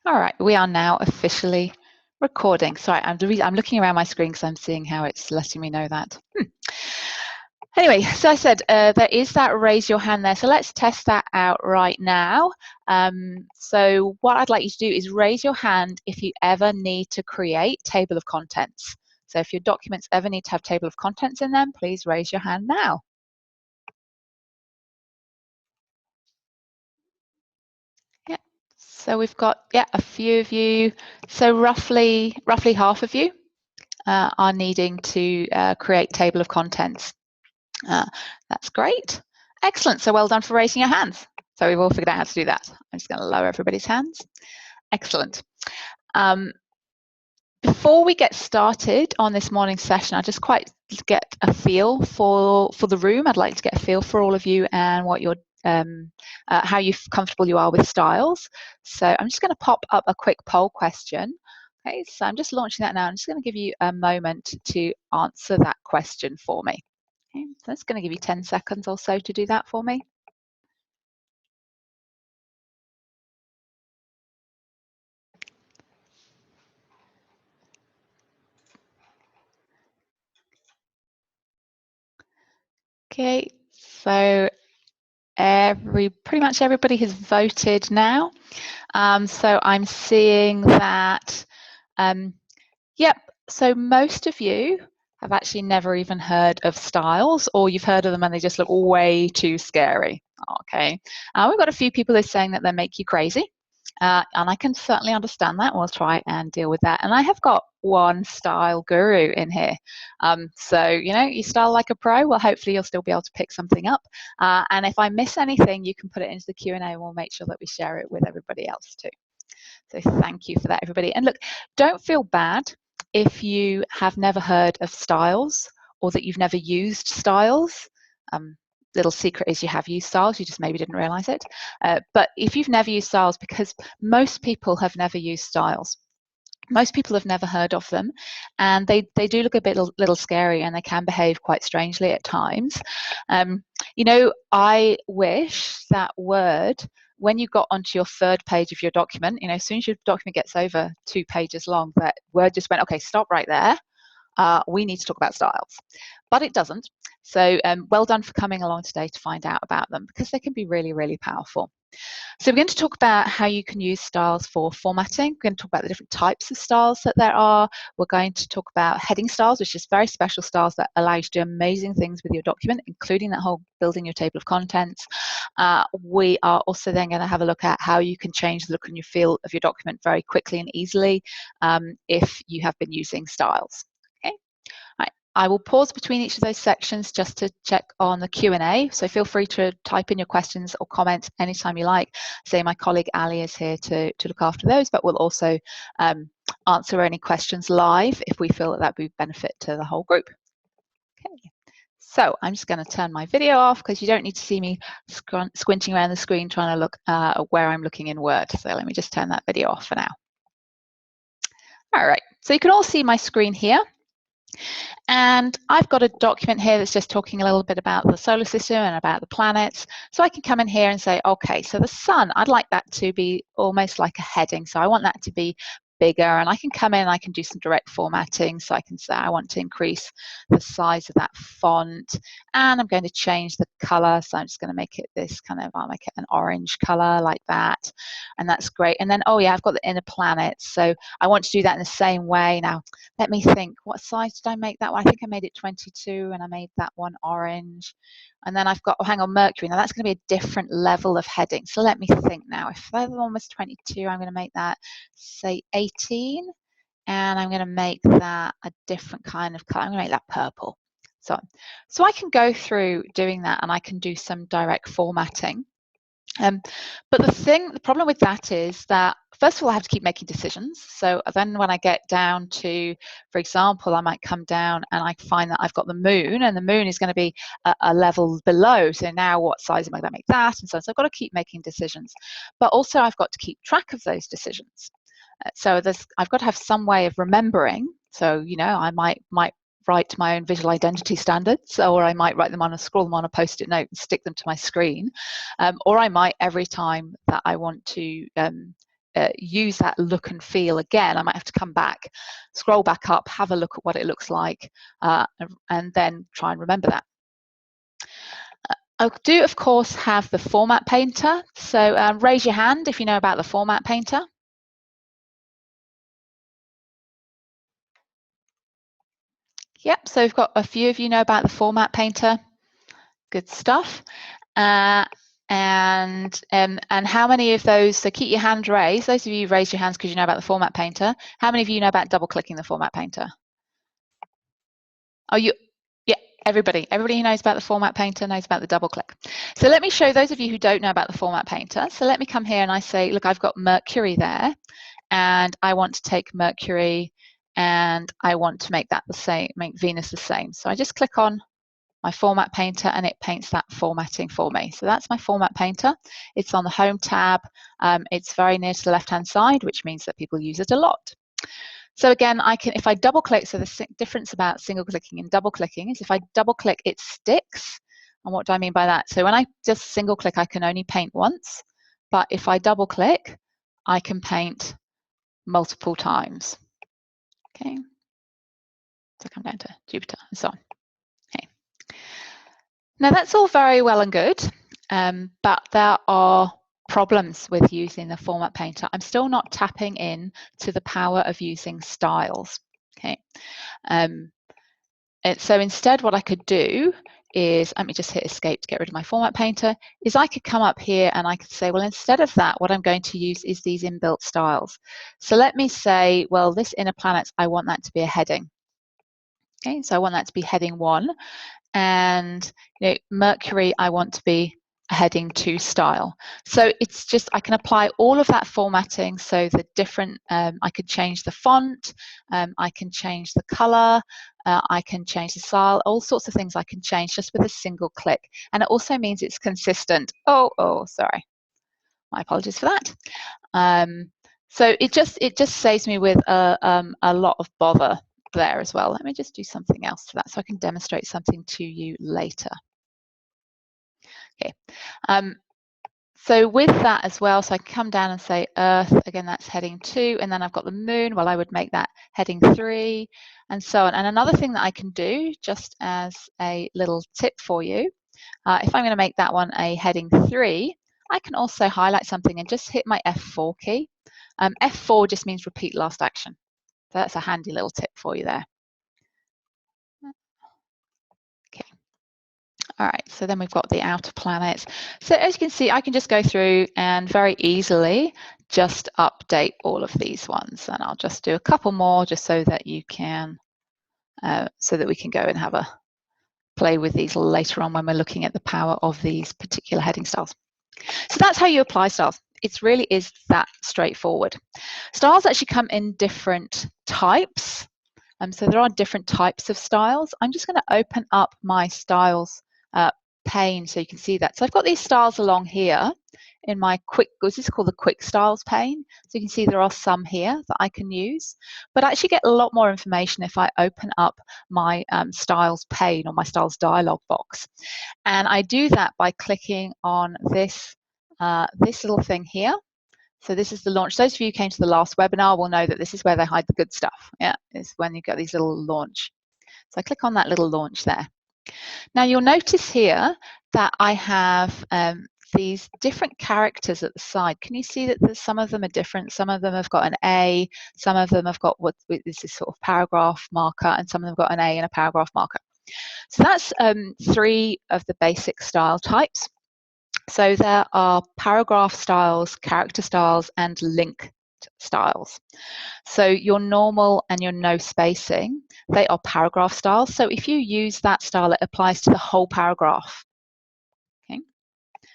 All right, we are now officially recording. Sorry, I'm looking around my screen because I'm seeing how it's letting me know that. Anyway, so I said there is that raise your hand there. So let's test that out right now. So what I'd like you to do is raise your hand if you ever need to create table of contents. So if your documents ever need to have table of contents in them, please raise your hand now. Yeah. So we've got a few of you. So roughly half of you are needing to create table of contents. That's great. Excellent. So well done for raising your hands. So we've all figured out how to do that. I'm just going to lower everybody's hands. Excellent. Before we get started on this morning's session, I just quite get a feel for the room. I'd like to get a feel for all of you and what your how comfortable you are with styles. So I'm just going to pop up a quick poll question. Okay, so I'm just launching that now. I'm just going to give you a moment to answer that question for me. Okay, so it's going to give you 10 seconds or so to do that for me. Okay, so pretty much everybody has voted now. So I'm seeing that, yep, so most of you have actually never even heard of styles, or you've heard of them and they just look way too scary. Okay, we've got a few people who are saying that they make you crazy. And I can certainly understand that. We'll try and deal with that. And I have got one style guru in here. So, you style like a pro, well, hopefully you'll still be able to pick something up. And if I miss anything, you can put it into the Q&A and we'll make sure that we share it with everybody else too. So thank you for that, everybody. And look, don't feel bad if you have never heard of styles or that you've never used styles. Little secret is you have used styles, you just maybe didn't realize it. But if you've never used styles, because most people have never used styles, most people have never heard of them, and they do look a little scary, and they can behave quite strangely at times. I wish that Word, when you got onto your third page of your document, as soon as your document gets over 2 pages long, that Word just went, okay, stop right there. We need to talk about styles. But it doesn't. So well done for coming along today to find out about them, because they can be really, really powerful. So we're going to talk about how you can use styles for formatting. We're going to talk about the different types of styles that there are. We're going to talk about heading styles, which is very special styles that allow you to do amazing things with your document, including that whole building your table of contents. We are also then going to have a look at how you can change the look and feel of your document very quickly and easily if you have been using styles. Okay. All right. I will pause between each of those sections just to check on the Q&A. So feel free to type in your questions or comments anytime you like. Say my colleague Ali is here to look after those, but we'll also answer any questions live if we feel that that would be benefit to the whole group. Okay. So I'm just going to turn my video off because you don't need to see me squinting around the screen trying to look where I'm looking in Word. So let me just turn that video off for now. All right, so you can all see my screen here. And I've got a document here that's just talking a little bit about the solar system and about the planets. So I can come in here and say, okay, so the sun, I'd like that to be almost like a heading. So I want that to be bigger, and I can come in and I can do some direct formatting. So I can say I want to increase the size of that font, and I'm going to change the color. So I'm just going to make it this kind of, I'll make it an orange color like that. And that's great. And then, oh yeah, I've got the inner planets. So I want to do that in the same way. Now, let me think, what size did I make that one? I think I made it 22 and I made that one orange. And then I've got, oh, hang on, Mercury. Now that's going to be a different level of heading. So let me think now. If the other one was 22, I'm going to make that, say, 18. And I'm going to make that a different kind of color. I'm going to make that purple. So I can go through doing that, and I can do some direct formatting. But the problem with that is that, first of all, I have to keep making decisions. So then when I get down to, for example, I might come down and I find that I've got the moon, and the moon is going to be a level below. So now what size am I going to make that? And so I've got to keep making decisions. But also I've got to keep track of those decisions. So I've got to have some way of remembering. So, I might write my own visual identity standards, or I might write them on scroll them on a post-it note and stick them to my screen, or I might, every time that I want to use that look and feel again, I might have to come back, scroll back up, have a look at what it looks like, and then try and remember that. I do, of course, have the Format Painter. So raise your hand if you know about the Format Painter. Yep, so we've got a few of you know about the Format Painter. Good stuff. And how many of those, so keep your hand raised, those of you who raised your hands because you know about the Format Painter, how many of you know about double clicking the Format Painter? Oh, yeah, everybody who knows about the Format Painter knows about the double click. So let me show those of you who don't know about the Format Painter. So let me come here and I say, look, I've got Mercury there, and I want to take Mercury and I want to make that the same, make Venus the same. So I just click on my Format Painter and it paints that formatting for me. So that's my Format Painter. It's on the Home tab. It's very near to the left-hand side, which means that people use it a lot. So again, I can, if I double click, so the difference about single clicking and double clicking is if I double click, it sticks. And what do I mean by that? So when I just single click, I can only paint once. But if I double click, I can paint multiple times. Okay. So come down to Jupiter and so on. Okay. Now that's all very well and good, but there are problems with using the Format Painter. I'm still not tapping in to the power of using styles. Okay. So instead what I could do is, let me just hit escape to get rid of my Format Painter, is I could come up here and I could say, well, instead of that, what I'm going to use is these inbuilt styles. So let me say, well, this inner planets, I want that to be a heading. Okay, so I want that to be heading 1. And Mercury, I want to be a heading 2 style. So it's just, I can apply all of that formatting. So the different, I could change the font, I can change the color, I can change the style, all sorts of things I can change just with a single click. And it also means it's consistent. Oh, sorry. My apologies for that. So it just saves me with a lot of bother there as well. Let me just do something else to that so I can demonstrate something to you later. Okay. So with that as well, so I can come down and say Earth, again, that's heading 2, and then I've got the Moon, well, I would make that heading 3, and so on. And another thing that I can do, just as a little tip for you, if I'm going to make that one a heading 3, I can also highlight something and just hit my F4 key. F4 just means repeat last action. So that's a handy little tip for you there. Okay. All right, so then we've got the outer planets. So as you can see, I can just go through and very easily just update all of these ones. And I'll just do a couple more just so that you can, so that we can go and have a play with these later on when we're looking at the power of these particular heading styles. So that's how you apply styles. It really is that straightforward. Styles actually come in different types. So there are different types of styles. I'm just going to open up my styles pane so you can see that. So I've got these styles along here in my quick, this is called the quick styles pane. So you can see there are some here that I can use, but I actually get a lot more information if I open up my styles pane or my styles dialog box. And I do that by clicking on this, this little thing here. So this is the launch. Those of you who came to the last webinar will know that this is where they hide the good stuff. Yeah, it's when you get these little launch. So I click on that little launch there. Now you'll notice here that I have these different characters at the side. Can you see that some of them are different? Some of them have got an A, some of them have got what is this sort of paragraph marker, and some of them have got an A and a paragraph marker. So that's 3 of the basic style types. So there are paragraph styles, character styles, and linked styles. So your normal and your no spacing, they are paragraph styles. So if you use that style, it applies to the whole paragraph. Okay.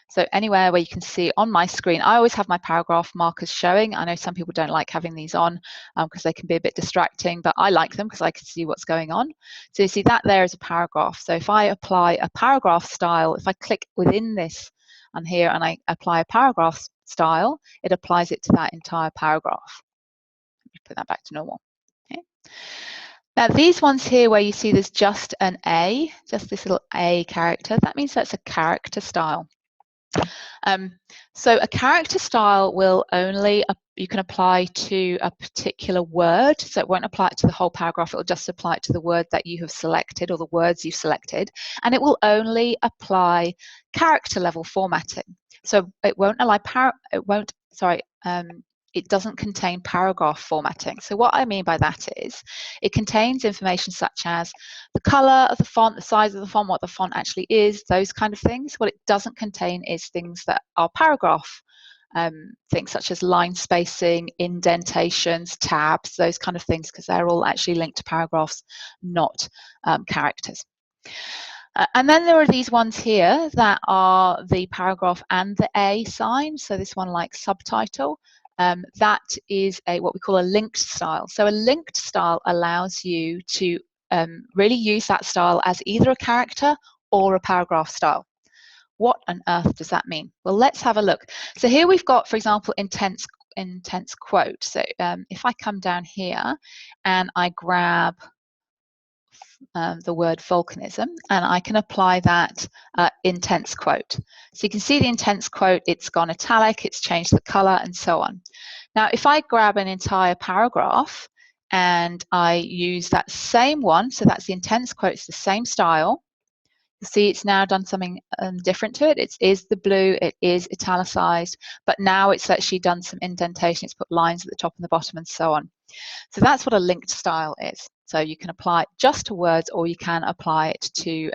So anywhere where you can see on my screen, I always have my paragraph markers showing. I know some people don't like having these on because they can be a bit distracting, but I like them because I can see what's going on. So you see that there is a paragraph. So if I apply a paragraph style, if I click within this and here and I apply a paragraph style, it applies it to that entire paragraph. Let me put that back to normal. Okay. Now these ones here where you see there's just an A, just this little A character, that means that's a character style. So a character style will only, you can apply to a particular word, so it won't apply it to the whole paragraph, it will just apply it to the word that you have selected or the words you've selected, and it will only apply character level formatting. So it won't allow it doesn't contain paragraph formatting. So what I mean by that is it contains information such as the color of the font, the size of the font, what the font actually is, those kind of things. What it doesn't contain is things that are paragraph things such as line spacing, indentations, tabs, those kind of things, because they're all actually linked to paragraphs, not characters. And then there are these ones here that are the paragraph and the A sign. So this one like subtitle. That is what we call a linked style. So a linked style allows you to really use that style as either a character or a paragraph style. What on earth does that mean? Well, let's have a look. So here we've got, for example, intense quote. So if I come down here and I grab the word volcanism, and I can apply that intense quote. So you can see the intense quote, it's gone italic, it's changed the color, and so on. Now, if I grab an entire paragraph and I use that same one, so that's the intense quote, it's the same style, you'll see it's now done something different to it. It is the blue, it is italicized, but now it's actually done some indentation, it's put lines at the top and the bottom and so on. So that's what a linked style is. So you can apply it just to words, or you can apply it to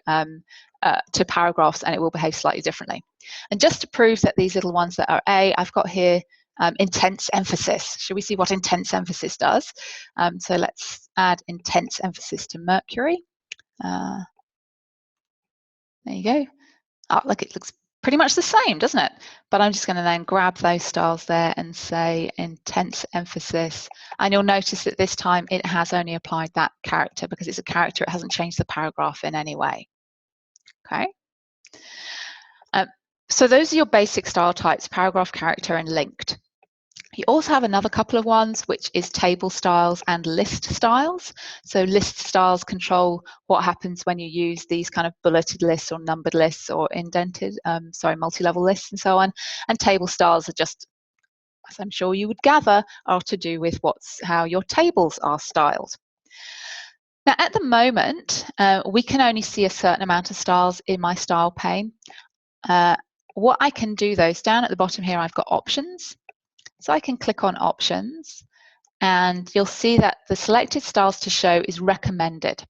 paragraphs, and it will behave slightly differently. And just to prove that these little ones that are A, I've got here intense emphasis. Should we see what intense emphasis does? So let's add intense emphasis to Mercury. There you go. Oh, look, it looks pretty much the same, doesn't it? But I'm just going to then grab those styles there and say intense emphasis. And you'll notice that this time it has only applied that character because it's a character. It hasn't changed the paragraph in any way. Okay. So those are your basic style types: paragraph, character, and linked. You also have another couple of ones, which is table styles and list styles. So list styles control what happens when you use these kind of bulleted lists or numbered lists or indented, multi-level lists and so on. And table styles are just, as I'm sure you would gather, are to do with how your tables are styled. Now, at the moment, we can only see a certain amount of styles in my style pane. What I can do, though, is down at the bottom here, I've got options. So I can click on options, and you'll see that the selected styles to show is recommended.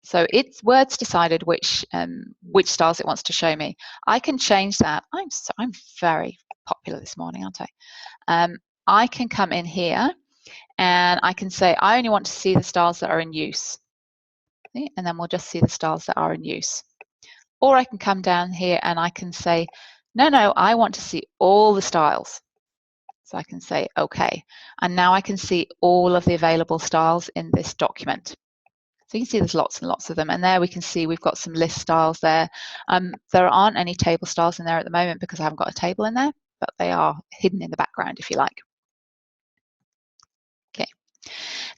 So it's Word's decided which styles it wants to show me. I can change that. I'm very popular this morning, aren't I? I can come in here and I can say I only want to see the styles that are in use. See? And then we'll just see the styles that are in use. Or I can come down here and I can say, no, I want to see all the styles. So I can say, OK. And now I can see all of the available styles in this document. So you can see there's lots and lots of them. And there we can see we've got some list styles there. There aren't any table styles in there at the moment because I haven't got a table in there, but they are hidden in the background if you like. OK.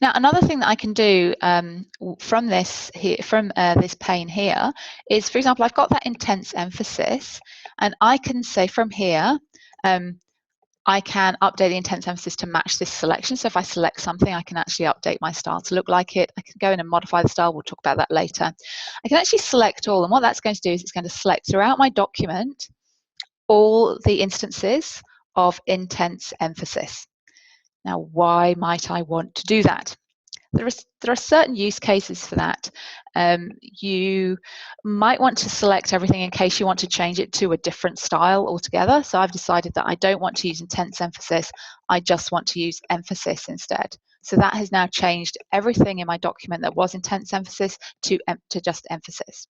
Now, another thing that I can do from this pane here is, for example, I've got that intense emphasis, and I can say from here, I can update the intense emphasis to match this selection. So if I select something, I can actually update my style to look like it. I can go in and modify the style. We'll talk about that later. I can actually select all. And what that's going to do is it's going to select throughout my document all the instances of intense emphasis. Now, why might I want to do that? There are certain use cases for that. You might want to select everything in case you want to change it to a different style altogether. So I've decided that I don't want to use intense emphasis. I just want to use emphasis instead. So that has now changed everything in my document that was intense emphasis to just emphasis.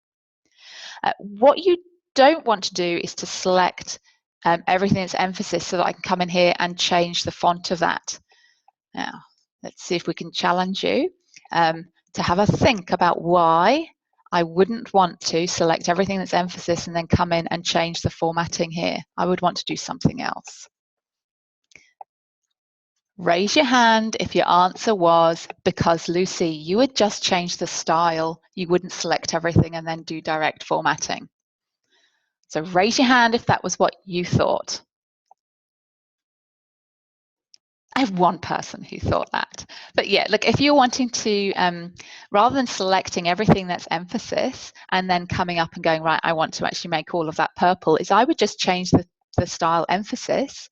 What you don't want to do is to select everything that's emphasis so that I can come in here and change the font of that. Now, let's see if we can challenge you to have a think about why I wouldn't want to select everything that's emphasis and then come in and change the formatting here. I would want to do something else. Raise your hand if your answer was because, Lucy, you would just change the style. You wouldn't select everything and then do direct formatting. So raise your hand if that was what you thought. I have one person who thought that. But yeah, look, if you're wanting to, rather than selecting everything that's emphasis and then coming up and going, right, I want to actually make all of that purple, is I would just change the style emphasis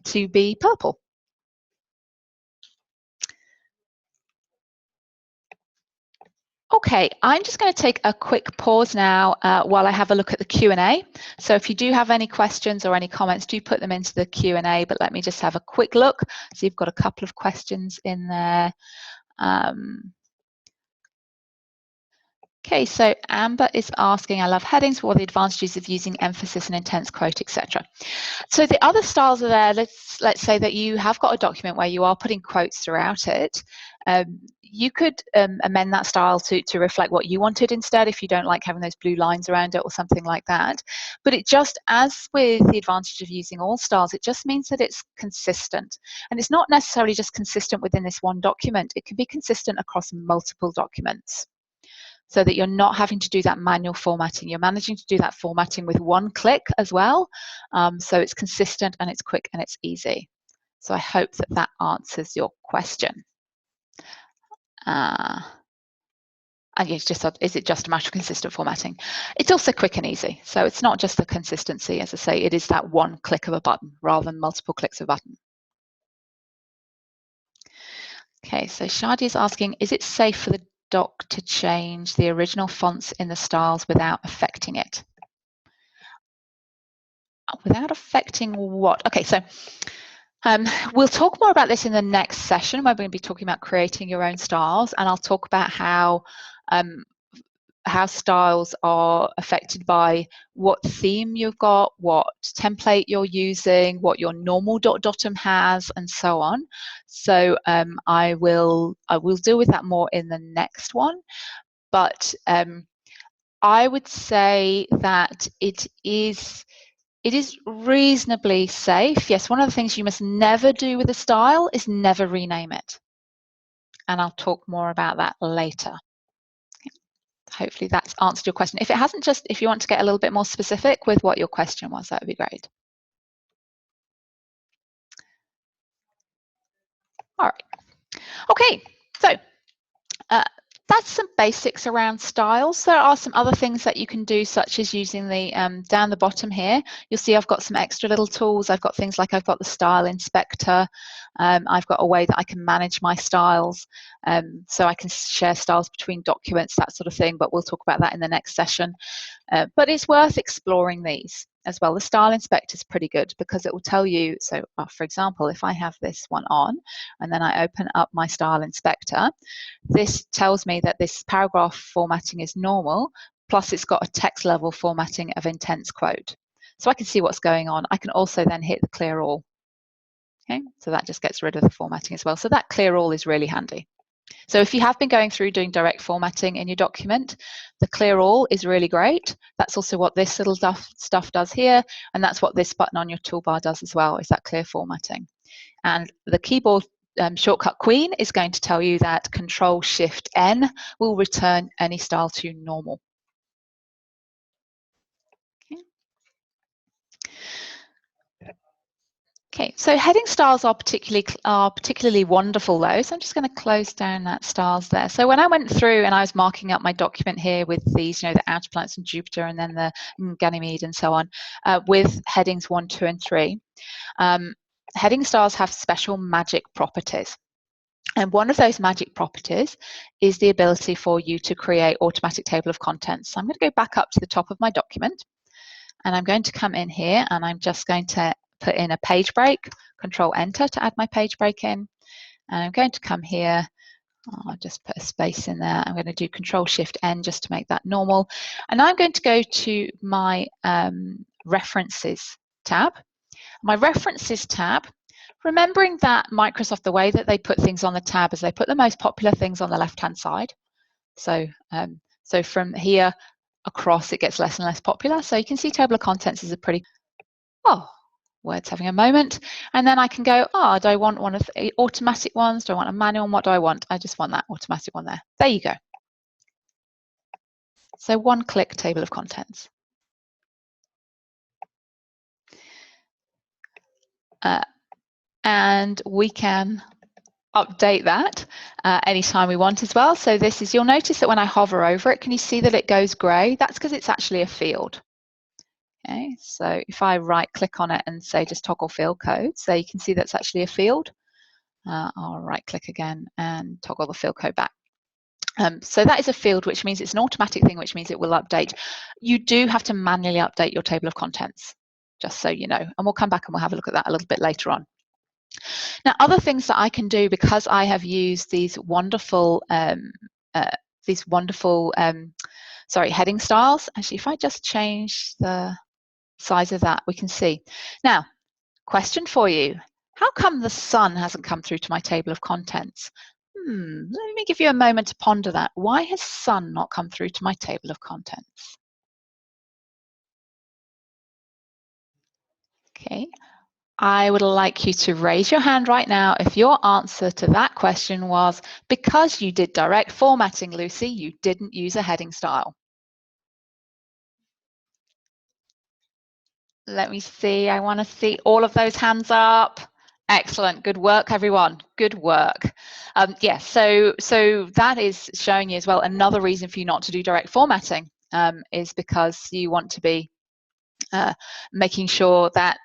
to be purple. Okay, I'm just going to take a quick pause now while I have a look at the Q&A. So if you do have any questions or any comments, do put them into the Q&A, but let me just have a quick look. So you've got a couple of questions in there. Okay, so Amber is asking, I love headings, what are the advantages of using emphasis and intense quote, etc. So the other styles are there. Let's say that you have got a document where you are putting quotes throughout it. You could amend that style to reflect what you wanted instead if you don't like having those blue lines around it or something like that. But it just, as with the advantage of using all styles, it just means that it's consistent. And it's not necessarily just consistent within this one document. It can be consistent across multiple documents, so that you're not having to do that manual formatting. You're managing to do that formatting with one click as well. So it's consistent and it's quick and it's easy. So I hope that that answers your question. And it's just, is it just a matter of consistent formatting? It's also quick and easy. So it's not just the consistency, as I say, it is that one click of a button rather than multiple clicks of a button. Okay, so Shadi is asking, is it safe for the doc to change the original fonts in the styles without affecting it? Without affecting what? Okay, so we'll talk more about this in the next session where we're going to be talking about creating your own styles, and I'll talk about how styles are affected by what theme you've got, what template you're using, what your normal .dotum has, and so on. So I will deal with that more in the next one. But I would say that it is reasonably safe. Yes, one of the things you must never do with a style is never rename it. And I'll talk more about that later. Hopefully that's answered your question. If it hasn't, just if you want to get a little bit more specific with what your question was, that would be great. All right. Okay, so that's some basics around styles. There are some other things that you can do, such as using the down the bottom here. You'll see I've got some extra little tools. I've got things like I've got the style inspector. I've got a way that I can manage my styles. So I can share styles between documents, that sort of thing, but we'll talk about that in the next session. But it's worth exploring these as well. The style inspector is pretty good because it will tell you, so for example, if I have this one on and then I open up my style inspector, this tells me that this paragraph formatting is normal, plus it's got a text level formatting of intense quote. So I can see what's going on. I can also then hit the clear all. Okay, so that just gets rid of the formatting as well. So that clear all is really handy. So if you have been going through doing direct formatting in your document, the clear all is really great. That's also what this little stuff does here, and that's what this button on your toolbar does as well, is that clear formatting. And the keyboard shortcut queen is going to tell you that Control-Shift-N will return any style to normal. Okay, so heading styles are particularly wonderful though. So I'm just going to close down that styles there. So when I went through and I was marking up my document here with these, you know, the outer planets and Jupiter and then the Ganymede and so on, with headings 1, 2, and 3, heading styles have special magic properties. And one of those magic properties is the ability for you to create automatic table of contents. So I'm going to go back up to the top of my document, and I'm going to come in here and I'm just going to put in a page break, Control Enter to add my page break in. And I'm going to come here, I'll just put a space in there. I'm going to do Control Shift N just to make that normal. And I'm going to go to my References tab. My References tab, remembering that Microsoft, the way that they put things on the tab is they put the most popular things on the left-hand side. So, so from here across, it gets less and less popular. So you can see table of contents is a pretty, Word's having a moment. And then I can go, do I want one of the automatic ones? Do I want a manual one? What do I want? I just want that automatic one there. There you go. So one-click table of contents. and we can update that anytime we want as well. So this is, you'll notice that when I hover over it, can you see that it goes grey? That's because it's actually a field. Okay, so if I right click on it and say just toggle field code, so you can see that's actually a field. I'll right click again and toggle the field code back. So that is a field, which means it's an automatic thing, which means it will update. You do have to manually update your table of contents, just so you know, and we'll come back and we'll have a look at that a little bit later on. Now, other things that I can do, because I have used these wonderful heading styles. Actually, if I just change the size of that, we can see. Now, question for you. How come the sun hasn't come through to my table of contents? Let me give you a moment to ponder that. Why has sun not come through to my table of contents? Okay. I would like you to raise your hand right now if your answer to that question was because you did direct formatting, Lucy, you didn't use a heading style. Let me see. I want to see all of those hands up. Excellent. Good work, everyone. Good work. Yes, so that is showing you as well another reason for you not to do direct formatting is because you want to be making sure that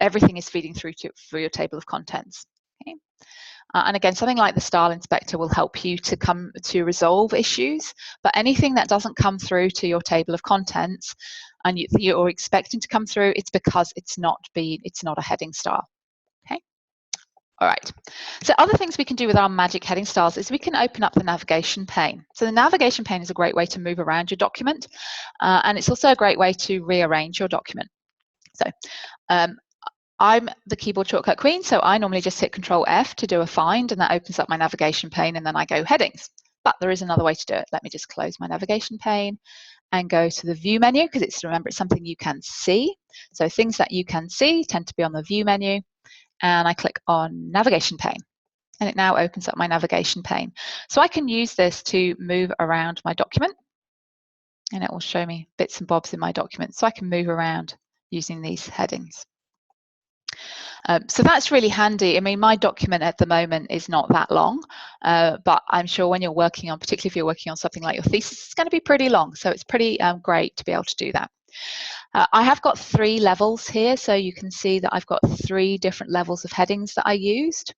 everything is feeding through for your table of contents. Okay. And again, something like the style inspector will help you to resolve issues, but anything that doesn't come through to your table of contents and you're expecting to come through, it's because it's not a heading style. Okay. All right. So other things we can do with our magic heading styles is we can open up the navigation pane. So the navigation pane is a great way to move around your document, and it's also a great way to rearrange your document. So I'm the keyboard shortcut queen, so I normally just hit Control F to do a find, and that opens up my navigation pane, and then I go headings. But there is another way to do it. Let me just close my navigation pane and go to the view menu, because remember, it's something you can see. So things that you can see tend to be on the view menu, and I click on navigation pane, and it now opens up my navigation pane. So I can use this to move around my document, and it will show me bits and bobs in my document, so I can move around using these headings. So that's really handy. I mean, my document at the moment is not that long, but I'm sure when you're working on, particularly if you're working on something like your thesis, it's going to be pretty long. So it's pretty great to be able to do that. I have got 3 levels here, so you can see that I've got 3 different levels of headings that I used.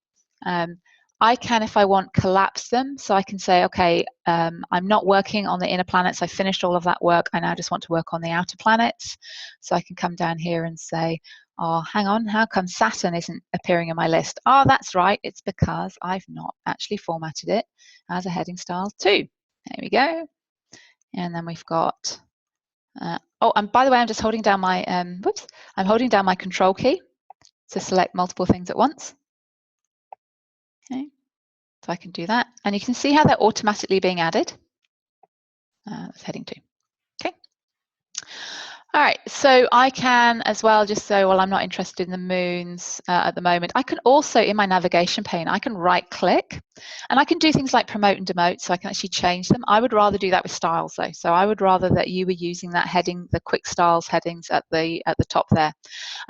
I can, if I want, collapse them. So I can say, okay, I'm not working on the inner planets. I finished all of that work. I now just want to work on the outer planets. So I can come down here and say, oh, hang on, how come Saturn isn't appearing in my list? Oh, that's right. It's because I've not actually formatted it as a heading style too. There we go. And then we've got, oh, and by the way, I'm just holding down my, I'm holding down my control key to select multiple things at once. Okay, so I can do that. And you can see how they're automatically being added. That's heading 2. Okay. All right, so I can as well just say, well, I'm not interested in the moons at the moment. I can also, in my navigation pane, I can right click and I can do things like promote and demote, so I can actually change them. I would rather do that with styles though. So I would rather that you were using that heading, the quick styles headings at the top there.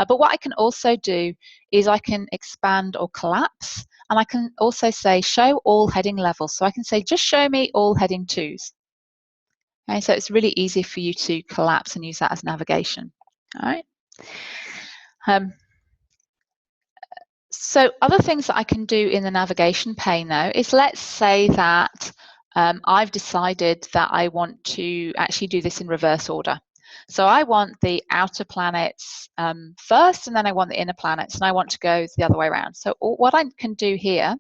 But what I can also do is I can expand or collapse, and I can also say show all heading levels. So I can say just show me all heading 2s. Okay, so it's really easy for you to collapse and use that as navigation. All right. So other things that I can do in the navigation pane though is, let's say that I've decided that I want to actually do this in reverse order. So I want the outer planets first, and then I want the inner planets, and I want to go the other way around. So what I can do here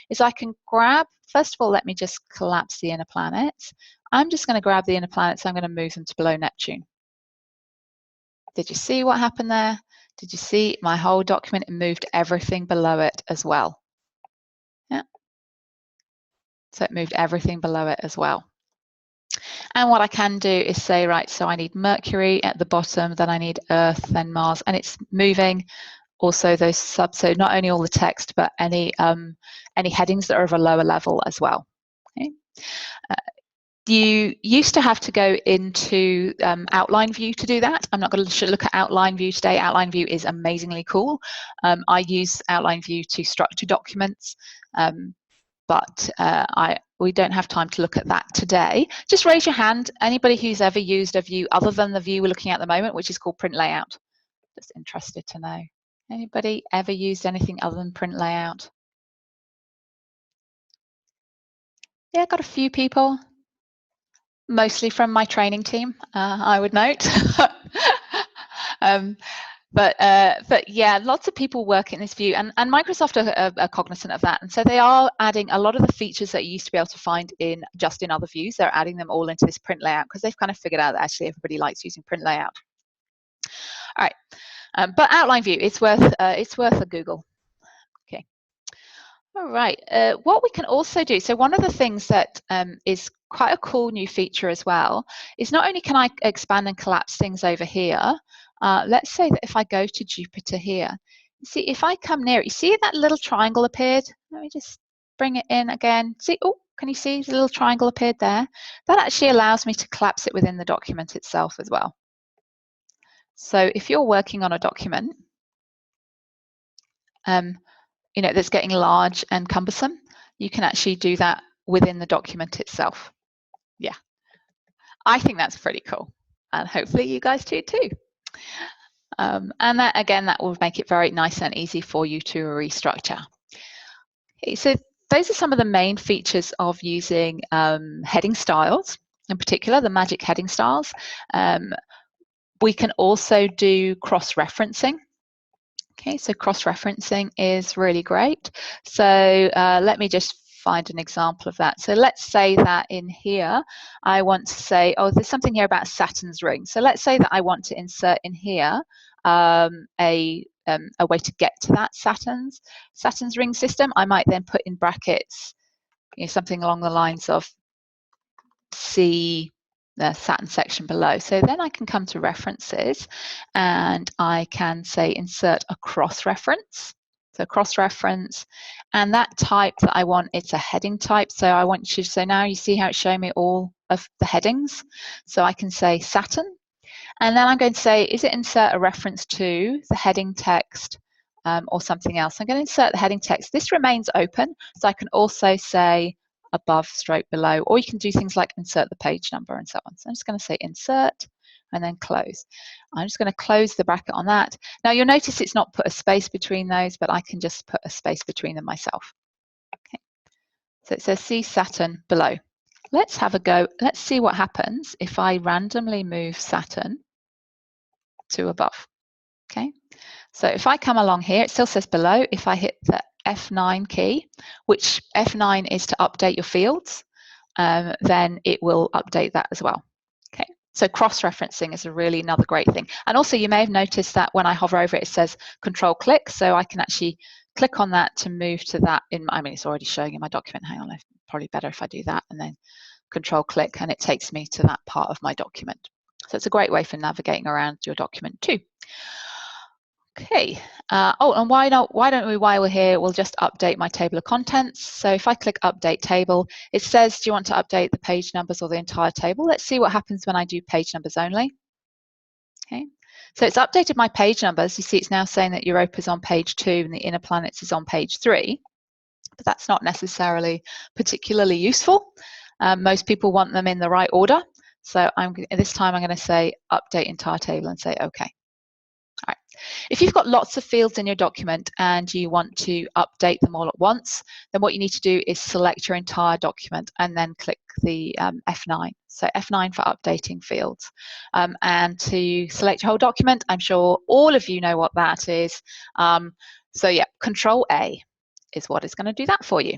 is I can grab, first of all, let me just collapse the inner planets. I'm just going to grab the inner planets. I'm going to move them to below Neptune. Did you see what happened there? Did you see my whole document? It moved everything below it as well. Yeah. So it moved everything below it as well. And what I can do is say, right, so I need Mercury at the bottom, then I need Earth, then Mars, and it's moving also those subs, so not only all the text, but any headings that are of a lower level as well. Okay. You used to have to go into outline view to do that. I'm not going to look at outline view today. Outline view is amazingly cool. I use outline view to structure documents, but we don't have time to look at that today. Just raise your hand. Anybody who's ever used a view other than the view we're looking at the moment, which is called print layout? Just interested to know. Anybody ever used anything other than print layout? Yeah, got a few people. Mostly from my training team, I would note. But yeah, lots of people work in this view, and Microsoft are cognizant of that, and so they are adding a lot of the features that you used to be able to find in just in other views. They're adding them all into this print layout because they've kind of figured out that actually everybody likes using print layout. All right, but outline view, it's worth a Google. Okay. All right, what we can also do, so one of the things that is quite a cool new feature as well is not only can I expand and collapse things over here, let's say that if I go to Jupyter here, see if I come near it, you see that little triangle appeared? Let me just bring it in again. See, oh, can you see the little triangle appeared there? That actually allows me to collapse it within the document itself as well. So if you're working on a document, you know, that's getting large and cumbersome, you can actually do that within the document itself. Yeah, I think that's pretty cool, and hopefully you guys do too. And that, again, that will make it very nice and easy for you to restructure. Okay, so those are some of the main features of using heading styles, in particular the magic heading styles. We can also do cross-referencing. Okay, so cross-referencing is really great. So let me just find an example of that. So let's say that in here, I want to say, oh, there's something here about Saturn's ring. So let's say that I want to insert in here a way to get to that Saturn's ring system. I might then put in brackets, you know, something along the lines of see the Saturn section below. So then I can come to references and I can say insert a cross-reference. So cross-reference, and that type that I want, it's a heading type. So I want you to, so now you see how it's showing me all of the headings. So I can say Saturn, and then I'm going to say, is it insert a reference to the heading text or something else? I'm going to insert the heading text. This remains open, so I can also say above stroke below, or you can do things like insert the page number and so on. So I'm just going to say insert and then close. I'm just going to close the bracket on that. Now you'll notice it's not put a space between those, but I can just put a space between them myself. Okay. So it says see Saturn below. Let's have a go. Let's see what happens if I randomly move Saturn to above. Okay. So if I come along here, it still says below. If I hit the F9 key, which F9 is to update your fields, then it will update that as well. Okay, so cross-referencing is really another great thing. And also you may have noticed that when I hover over it, it says control click, so I can actually click on that to move to that in, I mean, it's already showing in my document. Hang on, it's probably better if I do that and then control click, and it takes me to that part of my document. So it's a great way for navigating around your document too. Okay, oh, and why don't we, while we're here, we'll just update my table of contents. So if I click update table, it says, do you want to update the page numbers or the entire table? Let's see what happens when I do page numbers only. Okay, so it's updated my page numbers. You see it's now saying that Europa's on page 2 and the Inner Planets is on page 3, but that's not necessarily particularly useful. Most people want them in the right order. So this time I'm going to say update entire table and say okay. All right. If you've got lots of fields in your document and you want to update them all at once, then what you need to do is select your entire document and then click the F9. So F9 for updating fields. And to select your whole document, I'm sure all of you know what that is. So yeah, Control A is what is going to do that for you.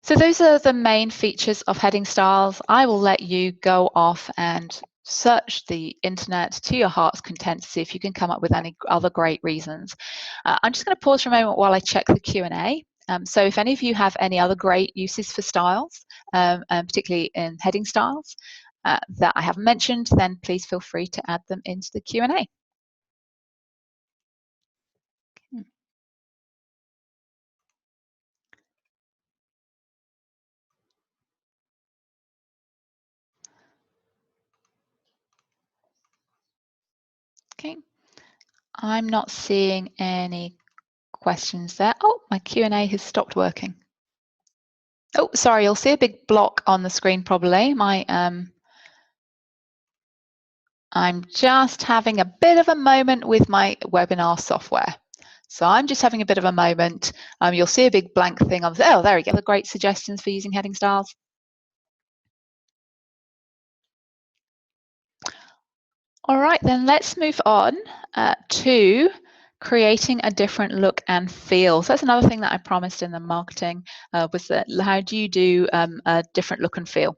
So those are the main features of heading styles. I will let you go off and search the internet to your heart's content to see if you can come up with any other great reasons. I'm just going to pause for a moment while I check the Q&A. So if any of you have any other great uses for styles, particularly in heading styles, that I haven't mentioned, then please feel free to add them into the Q&A. Okay, I'm not seeing any questions there. Oh, my Q&A has stopped working. Oh, sorry, you'll see a big block on the screen probably. I'm just having a bit of a moment with my webinar software. So I'm just having a bit of a moment. You'll see a big blank thing on, oh, there we go, the great suggestions for using heading styles. All right, then let's move on to creating a different look and feel. So that's another thing that I promised in the marketing was that how do you do a different look and feel?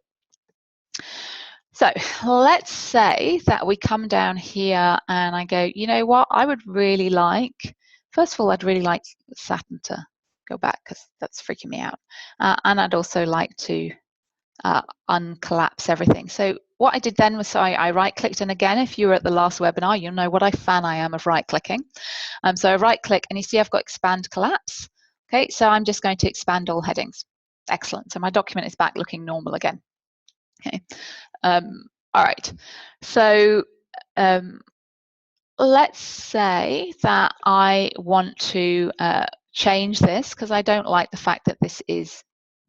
So let's say that we come down here and I go, you know what, I would really like, first of all, I'd really like Saturn to go back because that's freaking me out. And I'd also like to uncollapse everything. So what I did then was I right-clicked, and again, if you were at the last webinar, you'll know what a fan I am of right-clicking. So I right-click, and you see I've got expand collapse. Okay, so I'm just going to expand all headings. Excellent. So my document is back looking normal again. Okay. All right. So let's say that I want to change this because I don't like the fact that this is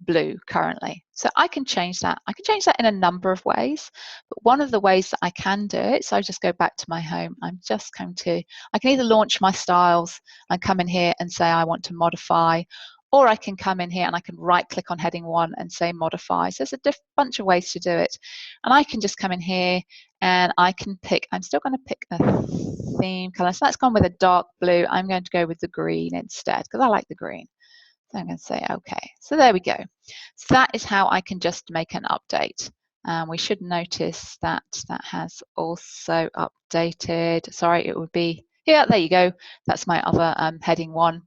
blue currently. So I can change that. I can change that in a number of ways, but one of the ways that I can do it, so I just go back to my home. I'm just going to, I can either launch my styles and come in here and say I want to modify, or I can come in here and I can right click on heading 1 and say modify. So there's a bunch of ways to do it. And I can just come in here and I can pick, I'm still going to pick a theme color. So that's gone with a dark blue. I'm going to go with the green instead because I like the green. So I'm going to say, okay, so there we go. So that is how I can just make an update. We should notice that that has also updated. Sorry, it would be, yeah, there you go. That's my other heading 1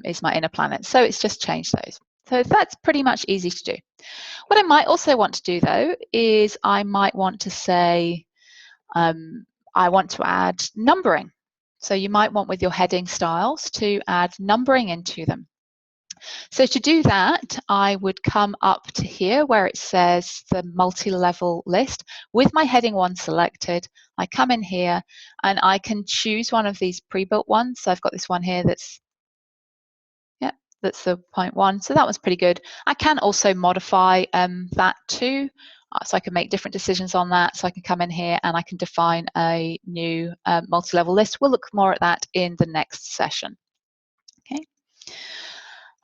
is my inner planet. So it's just changed those. So that's pretty much easy to do. What I might also want to do though, is I might want to say, I want to add numbering. So you might want with your heading styles to add numbering into them. So to do that, I would come up to here where it says the multi-level list. With my heading 1 selected, I come in here and I can choose one of these pre-built ones. So I've got this one here that's, yeah, that's the 0.1. So that was pretty good. I can also modify that too. So I can make different decisions on that. So I can come in here and I can define a new multi-level list. We'll look more at that in the next session. Okay.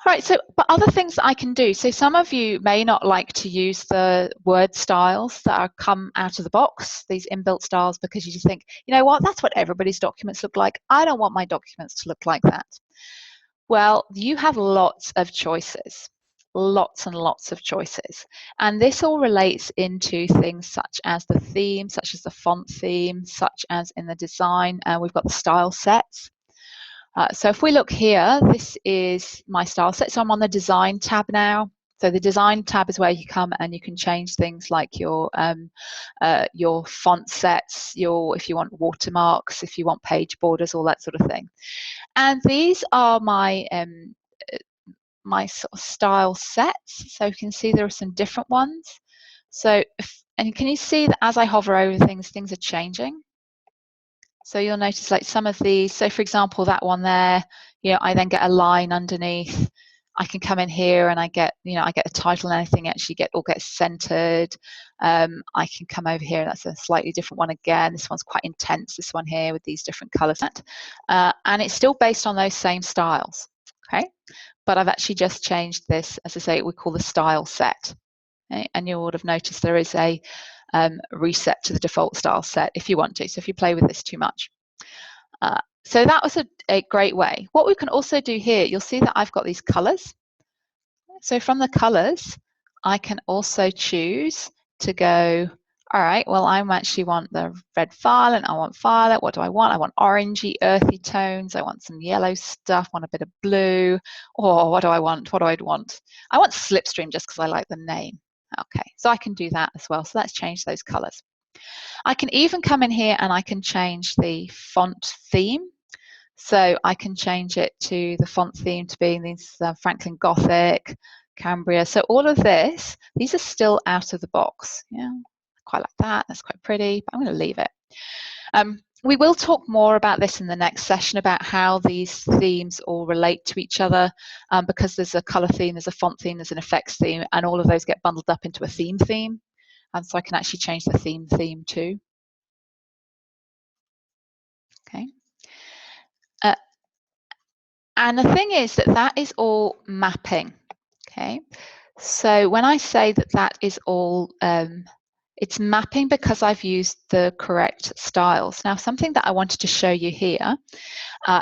All right, so but other things that I can do. So some of you may not like to use the word styles that are come out of the box, these inbuilt styles, because you just think, you know what, that's what everybody's documents look like. I don't want my documents to look like that. Well, you have lots of choices, lots and lots of choices. And this all relates into things such as the theme, such as the font theme, such as in the design. We've got the style sets. So if we look here, this is my style set. So I'm on the design tab now. So the design tab is where you come and you can change things like your font sets, if you want watermarks, if you want page borders, all that sort of thing. And these are my my sort of style sets. So you can see there are some different ones. So and can you see that as I hover over things, things are changing? So you'll notice like some of these, so for example, that one there, I then get a line underneath. I can come in here and I get, I get a title and anything actually gets centered. I can come over here, and that's a slightly different one again. This one's quite intense, this one here with these different colors. And it's still based on those same styles, okay? But I've actually just changed this, as I say, we call the style set. Okay? And you would have noticed there is a reset to the default style set if you want to, so if you play with this too much. So that was a great way. What we can also do here, you'll see that I've got these colors. So from the colors, I can also choose to go, all right, well, I actually want the red violet, I want violet, what do I want? I want orangey, earthy tones, I want some yellow stuff, I want a bit of blue, or what do I want? What do I want? I want Slipstream just because I like the name. Okay, so I can do that as well. So let's change those colors. I can even come in here and I can change the font theme. So I can change it to the font theme to being these Franklin Gothic, Cambria. So all of this, these are still out of the box. Yeah, I quite like that. That's quite pretty, but I'm going to leave it. We will talk more about this in the next session about how these themes all relate to each other, because there's a color theme, there's a font theme, there's an effects theme, and all of those get bundled up into a theme. And so I can actually change the theme too. Okay. And the thing is that is all mapping. Okay. So when I say that is all, it's mapping because I've used the correct styles. Now, something that I wanted to show you here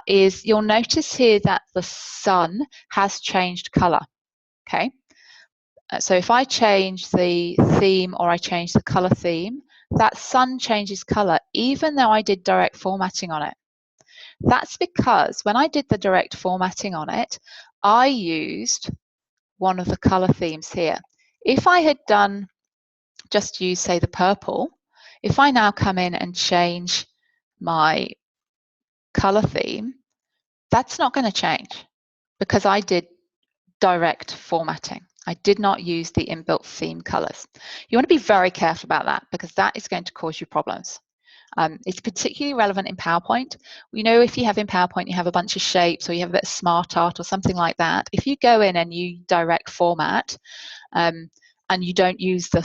is you'll notice here that the sun has changed color. Okay. So if I change the theme or I change the color theme, that sun changes color, even though I did direct formatting on it. That's because when I did the direct formatting on it, I used one of the color themes here. If I had done just use, say, the purple, if I now come in and change my color theme, that's not going to change because I did direct formatting. I did not use the inbuilt theme colors. You want to be very careful about that because that is going to cause you problems. It's particularly relevant in PowerPoint. We know if you have in PowerPoint, you have a bunch of shapes or you have a bit of smart art or something like that. If you go in and you direct format and you don't use the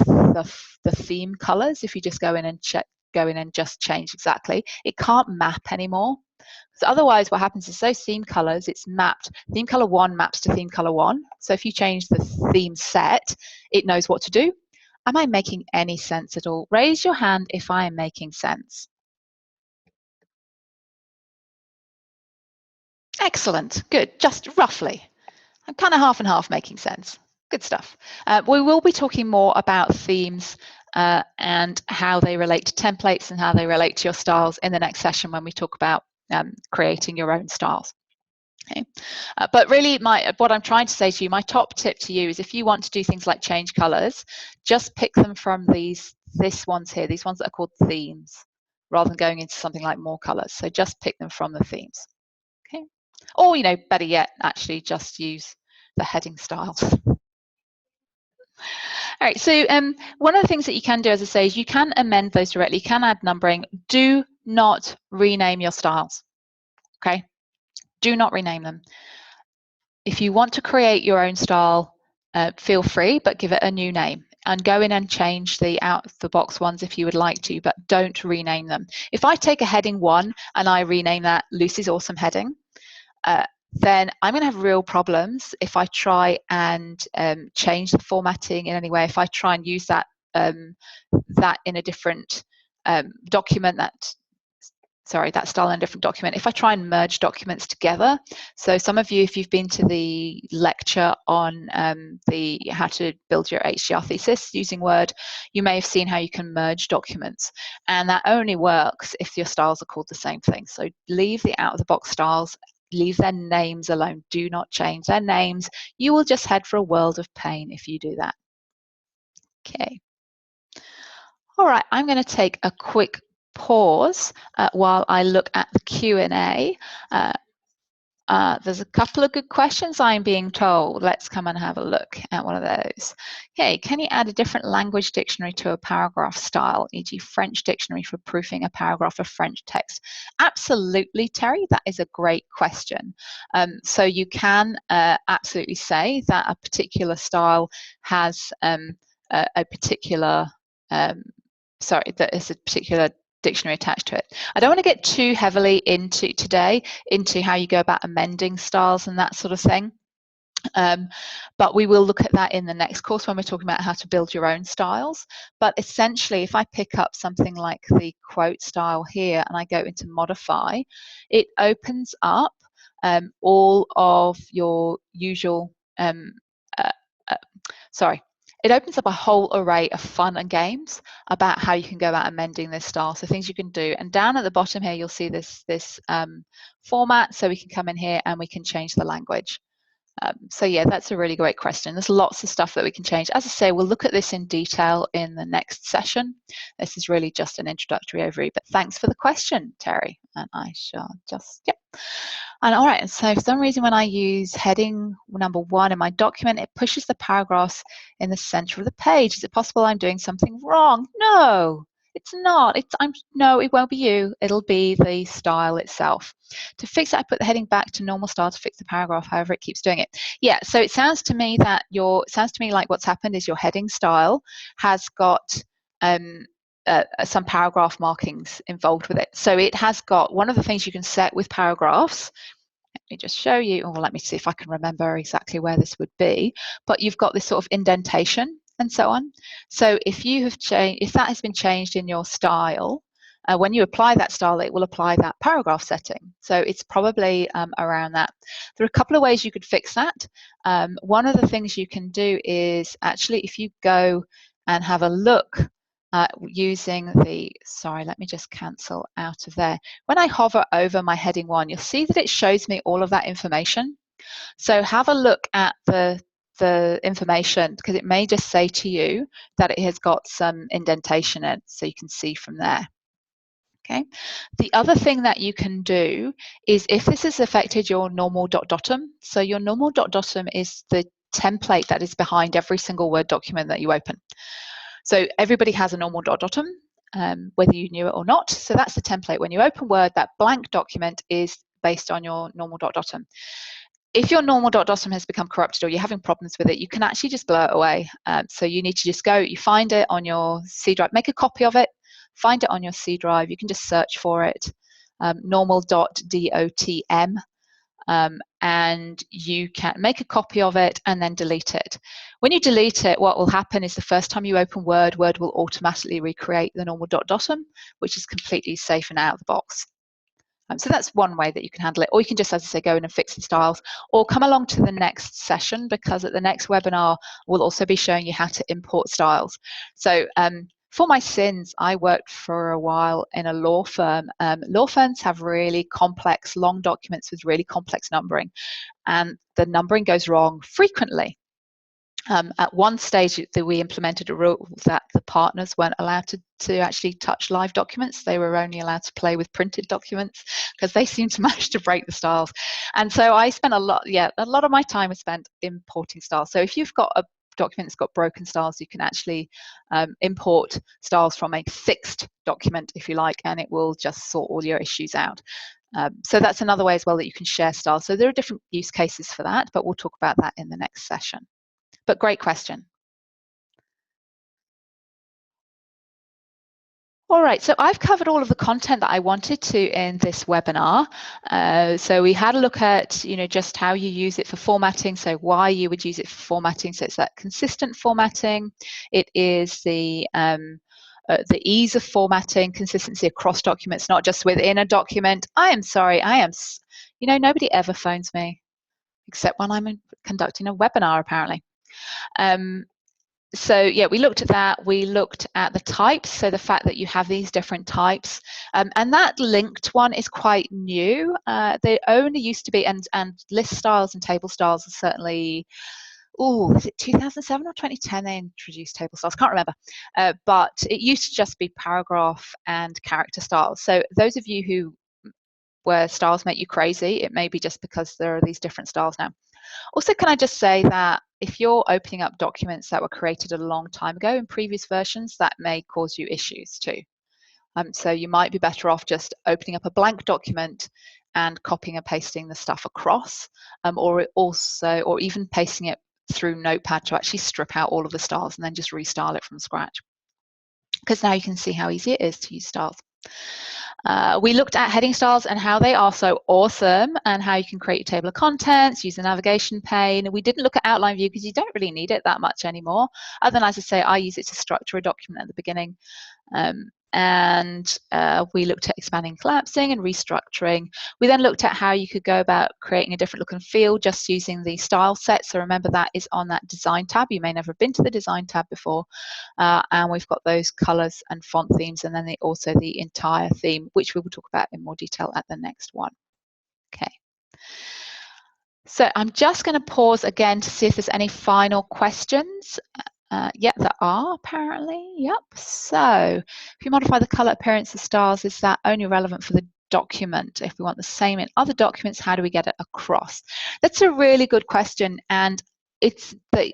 theme colors, if you just go in and just change exactly, it can't map anymore. So otherwise what happens is those theme colors, it's mapped. Theme color 1 maps to theme color 1. So if you change the theme set, it knows what to do. Am I making any sense at all? Raise your hand if I am making sense. Excellent, good, just roughly. I'm kind of half and half making sense. Good stuff. We will be talking more about themes and how they relate to templates and how they relate to your styles in the next session when we talk about creating your own styles. Okay. But really, what I'm trying to say to you, my top tip to you is if you want to do things like change colors, just pick them from these ones here, these ones that are called themes, rather than going into something like more colors. So just pick them from the themes. Okay. Or, better yet, actually just use the heading styles. All right, so one of the things that you can do, as I say, is you can amend those directly. You can add numbering. Do not rename your styles. Okay. Do not rename them. If you want to create your own style, feel free, but give it a new name and go in and change the out-of-the-box ones if you would like to, but don't rename them. If I take a heading 1 and I rename that Lucy's Awesome Heading, then I'm going to have real problems if I try and change the formatting in any way. If I try and use that in a different document, that style in a different document, if I try and merge documents together. So some of you, if you've been to the lecture on how to build your HDR thesis using Word, you may have seen how you can merge documents. And that only works if your styles are called the same thing. So leave the out-of-the-box styles, leave their names alone. Do not change their names. You will just head for a world of pain if you do that. Okay. All right, I'm going to take a quick pause while I look at the Q&A. There's a couple of good questions I'm being told. Let's come and have a look at one of those. Okay, can you add a different language dictionary to a paragraph style, e.g. French dictionary for proofing a paragraph of French text? Absolutely, Terry, that is a great question. So you can absolutely say that a particular style has a particular that is a particular dictionary attached to it. I don't want to get too heavily into how you go about amending styles and that sort of thing. But we will look at that in the next course when we're talking about how to build your own styles. But essentially, if I pick up something like the quote style here and I go into modify, it opens up all of your usual it opens up a whole array of fun and games about how you can go about amending this style. So things you can do. And down at the bottom here, you'll see this format. So we can come in here and we can change the language. So yeah, that's a really great question. There's lots of stuff that we can change. As I say, we'll look at this in detail in the next session. This is really just an introductory overview, but thanks for the question, Terry. And I shall just, yep. And all right, so for some reason when I use heading number 1 in my document, it pushes the paragraphs in the center of the page. Is it possible I'm doing something wrong? No, It's not. No, it won't be you. It'll be the style itself. To fix it, I put the heading back to normal style to fix the paragraph. However, it keeps doing it. Yeah. So it sounds to me like what's happened is your heading style has got some paragraph markings involved with it. So it has got one of the things you can set with paragraphs. Let me just show you, or let me see if I can remember exactly where this would be. But you've got this sort of indentation and so on. So if that has been changed in your style, when you apply that style, it will apply that paragraph setting. So it's probably around that. There are a couple of ways you could fix that. One of the things you can do is actually, if you go and have a look using sorry, let me just cancel out of there. When I hover over my heading 1, you'll see that it shows me all of that information. So have a look at the information, because it may just say to you that it has got some indentation in it, so you can see from there. Okay. The other thing that you can do is, if this has affected your normal .dotum, so your normal .dotum is the template that is behind every single Word document that you open. So everybody has a normal .dotum, whether you knew it or not. So that's the template. When you open Word, that blank document is based on your normal .dotum. If your normal .dotum has become corrupted or you're having problems with it, you can actually just blow it away. So you need to just go, you find it on your C drive, make a copy of it, find it on your C drive. You can just search for it, normal.dotm. And you can make a copy of it and then delete it. When you delete it, what will happen is the first time you open Word, Word will automatically recreate the normal .dotum, which is completely safe and out of the box. So that's one way that you can handle it. Or you can just, as I say, go in and fix the styles, or come along to the next session, because at the next webinar, we'll also be showing you how to import styles. So for my sins, I worked for a while in a law firm. Law firms have really complex, long documents with really complex numbering, and the numbering goes wrong frequently. At one stage, we implemented a rule that the partners weren't allowed to actually touch live documents. They were only allowed to play with printed documents, because they seemed to manage to break the styles. And so I spent a lot of my time was spent importing styles. So if you've got a document that's got broken styles, you can actually import styles from a fixed document, if you like, and it will just sort all your issues out. So that's another way as well that you can share styles. So there are different use cases for that, but we'll talk about that in the next session. But great question. All right, so I've covered all of the content that I wanted to in this webinar. So we had a look at, just how you use it for formatting, so why you would use it for formatting. So it's that consistent formatting. It is the ease of formatting, consistency across documents, not just within a document. I am sorry, nobody ever phones me, except when I'm conducting a webinar, apparently. So yeah, we looked at that. We looked at the types, so the fact that you have these different types, and that linked one is quite new. They only used to be, and list styles and table styles are certainly, is it 2007 or 2010 they introduced table styles? Can't remember. But it used to just be paragraph and character styles. So those of you where styles make you crazy, it may be just because there are these different styles now. Also, can I just say that if you're opening up documents that were created a long time ago in previous versions, that may cause you issues too. So you might be better off just opening up a blank document and copying and pasting the stuff across, or even pasting it through Notepad to actually strip out all of the styles and then just restyle it from scratch. Because now you can see how easy it is to use styles. We looked at heading styles and how they are so awesome, and how you can create your table of contents, use the navigation pane. We didn't look at outline view because you don't really need it that much anymore, other than, as I say, I use it to structure a document at the beginning. And we looked at expanding, collapsing, and restructuring. We then looked at how you could go about creating a different look and feel just using the style set. So remember, that is on that design tab. You may never have been to the design tab before. And we've got those colors and font themes, and then also the entire theme, which we will talk about in more detail at the next one. Okay. So I'm just going to pause again to see if there's any final questions. Yeah, there are apparently. Yep. So if you modify the color appearance of styles, is that only relevant for the document? If we want the same in other documents, how do we get it across? That's a really good question, and the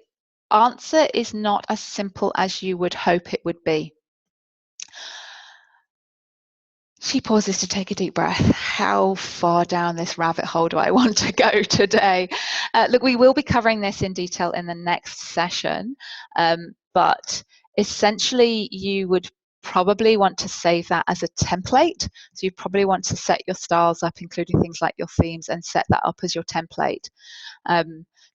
answer is not as simple as you would hope it would be. She pauses to take a deep breath. How far down this rabbit hole do I want to go today? Look, we will be covering this in detail in the next session, but essentially you would probably want to save that as a template. So you probably want to set your styles up, including things like your themes, and set that up as your template.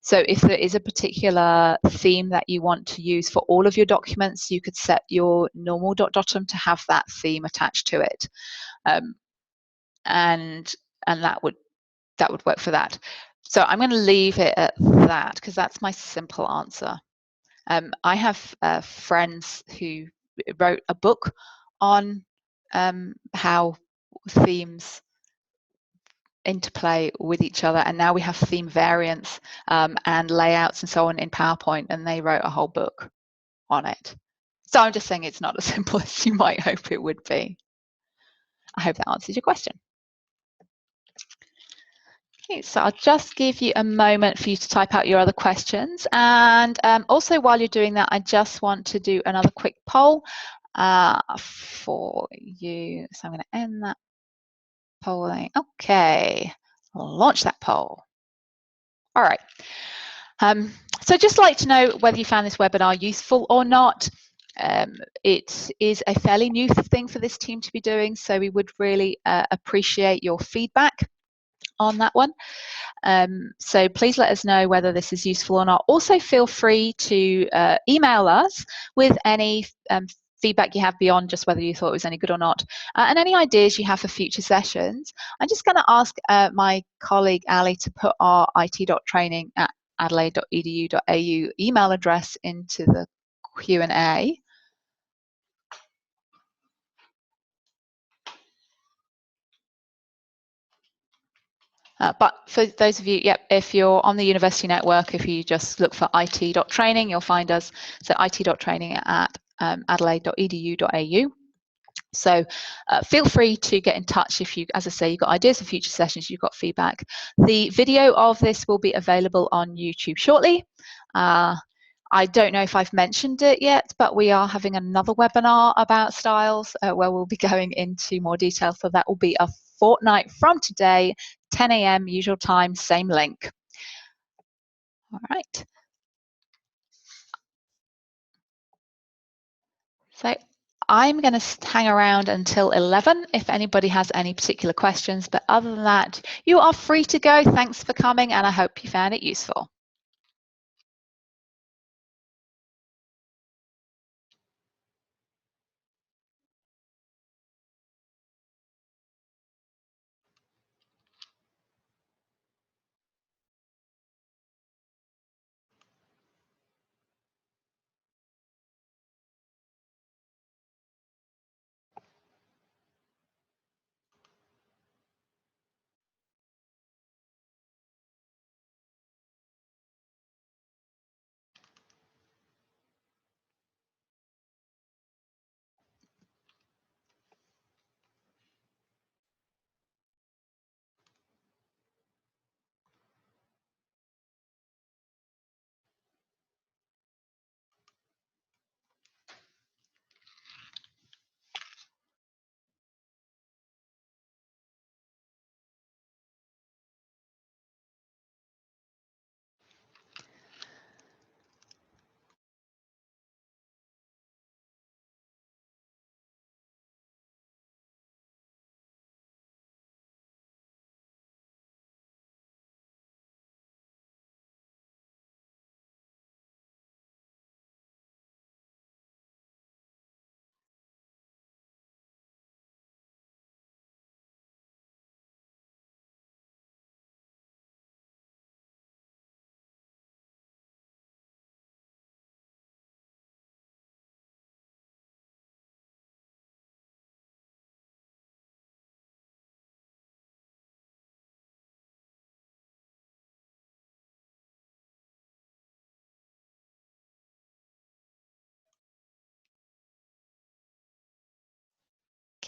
So if there is a particular theme that you want to use for all of your documents, you could set your normal .dotum to have that theme attached to it. And that would work for that. So I'm going to leave it at that because that's my simple answer. I have friends who wrote a book on how themes interplay with each other, and now we have theme variants and layouts and so on in PowerPoint, and they wrote a whole book on it. So I'm just saying it's not as simple as you might hope it would be. I hope that answers your question. Okay, so I'll just give you a moment for you to type out your other questions. And also while you're doing that, I just want to do another quick poll for you. So I'm going to end that polling. Okay, I'll launch that poll. All right. So I'd just like to know whether you found this webinar useful or not. It is a fairly new thing for this team to be doing, so we would really appreciate your feedback on that one. So please let us know whether this is useful or not. Also feel free to email us with any feedback you have beyond just whether you thought it was any good or not, and any ideas you have for future sessions. I'm just going to ask my colleague Ali to put our it.training@adelaide.edu.au email address into the Q&A. But for those of you, if you're on the university network, if you just look for it.training, you'll find us. So it.training@adelaide.edu.au. So feel free to get in touch if you, as I say, you've got ideas for future sessions, you've got feedback. The video of this will be available on YouTube shortly. I don't know if I've mentioned it yet, but we are having another webinar about styles where we'll be going into more detail. So that will be a fortnight from today, 10 a.m. usual time, same link. All right. So I'm going to hang around until 11 if anybody has any particular questions. But other than that, you are free to go. Thanks for coming, and I hope you found it useful.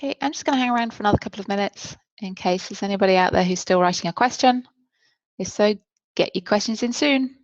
Okay, I'm just going to hang around for another couple of minutes in case there's anybody out there who's still writing a question. If so, get your questions in soon.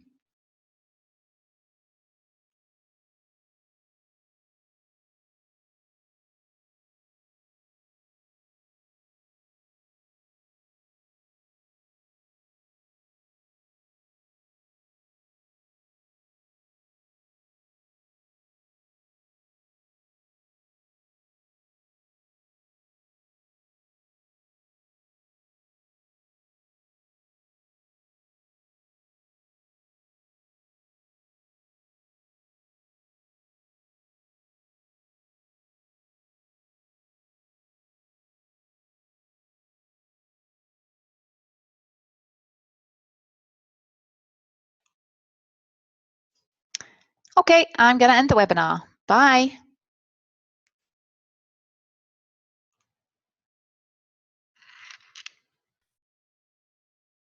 Okay, I'm going to end the webinar. Bye.